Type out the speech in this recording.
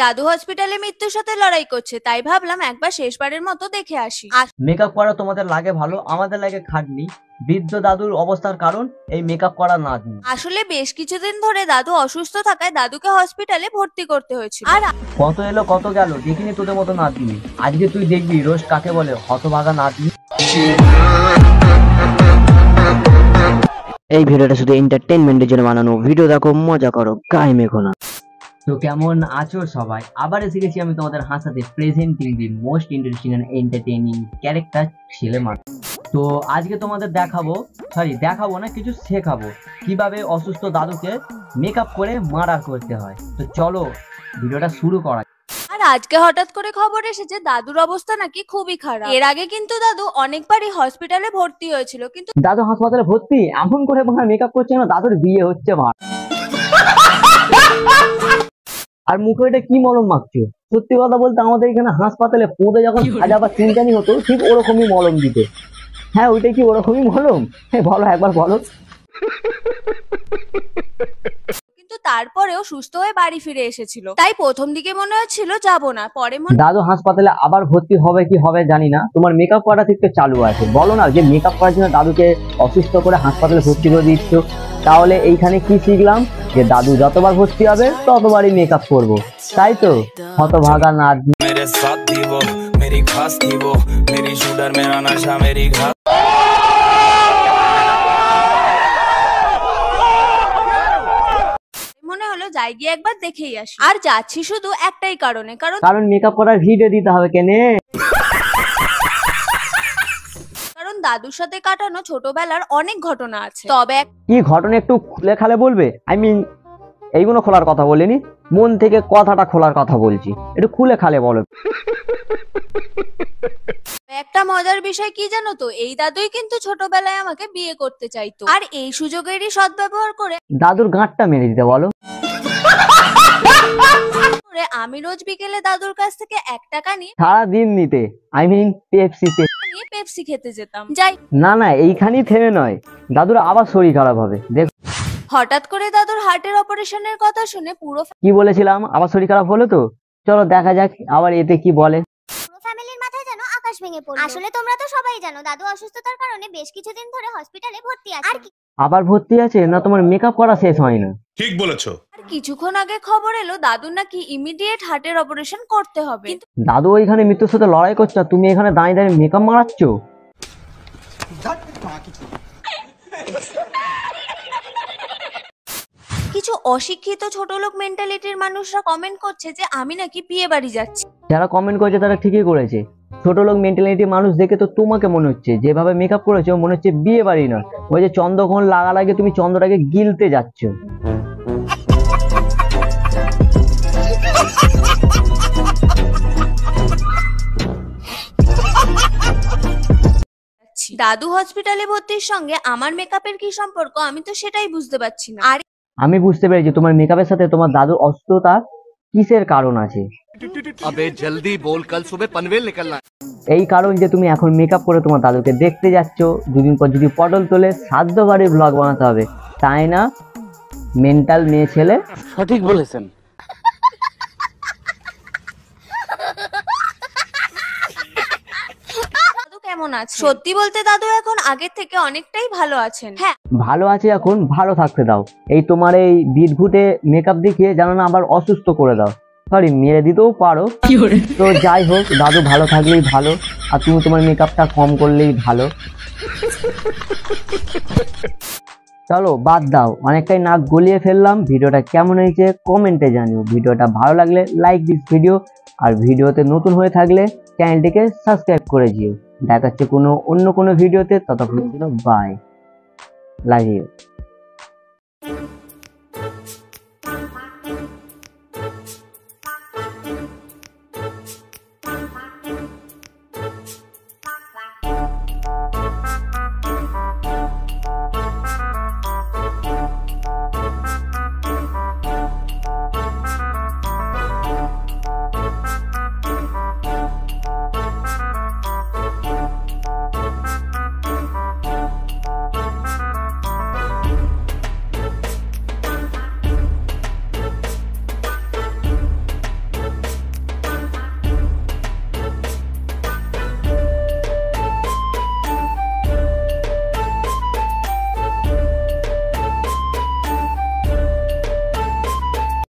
দাদু হসপিটালে মৃত্যুর সাথে লড়াই করছে, তাই ভাবলাম একবার শেষবারের মতো দেখে আসি। মেকআপ করা তোমাদের লাগে ভালো, আমাদের লাগে খাটনি। বৃদ্ধ দাদুর অবস্থার কারণ এই মেকআপ করা না দিয়ে। আসলে বেশ কিছুদিন ধরে দাদু অসুস্থ থাকায় দাদুকে হসপিটালে ভর্তি করতে হয়েছিল। আর কত এলো কত গেল দেখিনি তোদের মতো না দিয়ে। আজকে তুই দেখবি রোজ কাকে বলে হতভাগা না দিয়ে। এই ভিডিওটা শুধু এন্টারটেইনমেন্টের জন্য বানানো, ভিডিও দেখো মজা করো, গায়ে মেখো না। তো কেমন আছো সবাই? আবার এসে গেছি আমি তোমাদের হাসাতে, presenting the most interesting and entertaining character ছেলে মানুষ। তো আজকে তোমাদের দেখাবো না, কিছু শেখাবো কিভাবে অসুস্থ দাদুকে মেকআপ করে মার্ডার করতে হয়। তো চলো ভিডিওটা শুরু করা। আর আজকে হঠাৎ করে খবর এসেছে দাদুর অবস্থা নাকি খুবই খারাপ। এর আগে কিন্তু দাদু অনেকবারই হসপিটালে ভর্তি হয়েছিল, কিন্তু দাদু হাসপাতালে ভর্তি, এমন করে মেকআপ করছে না দাদুর বিয়ে হচ্ছে ভাই। আর মুখে এটা কি মলম মাখছো? সত্যি কথা বলতে আমাদের এখানে হাসপাতালে পোঁদে যখন ভাজা বা চিনচানি হতো ঠিক ওরকমই মলম দিতে। হ্যাঁ ওইটা কি ওরকমই মলম? হ্যাঁ বলো একবার বলো। কিন্তু তারপরেও সুস্থ হয়ে বাড়ি ফিরে এসেছিল, তাই প্রথম দিকে মনে হচ্ছিল যাবো না, পরে দাদু হাসপাতালে আবার ভর্তি হবে কি হবে জানি না। তোমার মেকআপ করা ঠিক চালু আছে, বলো না যে মেকআপ করার জন্য দাদুকে অসুস্থ করে হাসপাতালে ভর্তি করে দিচ্ছ। তাহলে এইখানে কি শিখলাম? যে দাদু যতবার ভর্তি হবে ততবারই মেকআপ করবো, তাই তো? হতভাগা না। মনে হলো যাই গিয়ে একবার দেখেই আসি। আর যাচ্ছি শুধু একটাই কারণে, কারণ মেকআপ করার ভিডিও দিতে হবে কেনে। কারণ দাদুর সাথে কাটানো ছোটবেলার অনেক ঘটনা আছে। তবে কি ঘটনা একটু খুলে খালে বলবে? এইগুলো খোলার কথা বলিনি, মন থেকে কথাটা খোলার কথা বলছি, একটু খুলে খালে বলো। একটা মজার বিষয় কি জানো তো, এই দাদুই কিন্তু ছোটবেলায় আমাকে বিয়ে করতে চাইতো, আর এই সুযোগেরই সদ্ব্যবহার করে দাদুর গাঁটটা মেরে দিতে বলো। আমি রোজ বিকেলে দাদুর কাছ থেকে 1 টাকা নিয়ে সারা দিন নিতে, পেপসিতে নিয়ে পেপসি খেতে যেতাম। যাই না এইখানেই থেমে নয়, দাদুর আবার শরীর খারাপ হবে। দেখ হঠাৎ করে দাদুর হার্টের অপারেশনের কথা শুনে পুরো কি বলেছিলাম, আবার শরীর খারাপ হলো। তো চলো দেখা যাক আবার এতে কি বলে। পুরো ফ্যামিলির মাথায় যেন আকাশ ভেঙে পড়লো। আসলে তোমরা তো সবাই জানো দাদু অসুস্থতার কারণে বেশ কিছুদিন ধরে হসপিটালে ভর্তি আছে। আর আবার ভর্তি আছে না? তোমার মেকআপ করা শেষ হয় না? ঠিক বলেছো। আর কিছুক্ষণ আগে খবর এলো দাদুর নাকি ইমিডিয়েট হার্টের অপারেশন করতে হবে। কিন্তু দাদু ওইখানে মৃত্যুর সাথে লড়াই করছে, আর তুমি এখানে দাঁড়িয়ে দাঁড়িয়ে মেকআপ মারাচ্ছ। কিছু অশিক্ষিত ছোট লোক মেন্টালিটির মানুষরা কমেন্ট করছে যে আমি নাকি বিয়ে বাড়ি যাচ্ছি। যারা কমেন্ট করেছে তারা ঠিকই করেছে। ছোট লোক মেন্টালিটি মানুষ দেখে তো তোমাকে মনে হচ্ছে যেভাবে মেকআপ করেছো মনে হচ্ছে বিয়ে বাড়ি নয়, ওই যে চন্দ্রগ্রহণ লাগার আগে তুমি চন্দ্রটাকে গিলতে যাচ্ছ। দাদু হসপিটালে ভর্তির সঙ্গে আমার মেকআপের কি সম্পর্ক, আমি তো সেটাই বুঝতে পারছি না। আর আমি বুঝতে পেরেছি তোমার মেকআপের সাথে তোমার দাদুর অসুস্থতা কিসের কারণ আছে। अबे जल्दी बोल, कल सुबह पनवेल निकलना। এই কারণ যে তুমি এখন মেকআপ করে তোমার দাদুকে দেখতে যাচ্ছ। দুদিন পর যদি পটল তোলে সাধ্য বাড়ির ব্লগ বানাতে হবে, তাই না? মেন্টাল মেয়ে ছেলে। সঠিক বলেছেন। দাদু কেমন আছে? সত্যি বলতে দাদু এখন আগের থেকে অনেকটাই ভালো আছেন। হ্যাঁ ভালো আছে, এখন ভালো থাকতে দাও। এই তোমার এই বিদঘুটে মেকআপ দেখিয়ে জানো না আবার অসুস্থ করে দাও, সরি মেরে দিতেও পারো। তো যাই হোক, দাদু ভালো থাকলেই ভালো, আর তুমি তোমার মেকআপটা কম করলেই ভালো। চলো বাদ দাও, অনেকটাই নাক গলিয়ে ফেললাম। ভিডিওটা কেমন হয়েছে কমেন্টে জানিও। ভিডিওটা ভালো লাগলে লাইক দিস ভিডিও, আর ভিডিওতে নতুন হয়ে থাকলে চ্যানেলটিকে সাবস্ক্রাইব করে দিও। দেখা হচ্ছে অন্য কোনো ভিডিওতে, ততক্ষণ বাই, লাভ ইউ।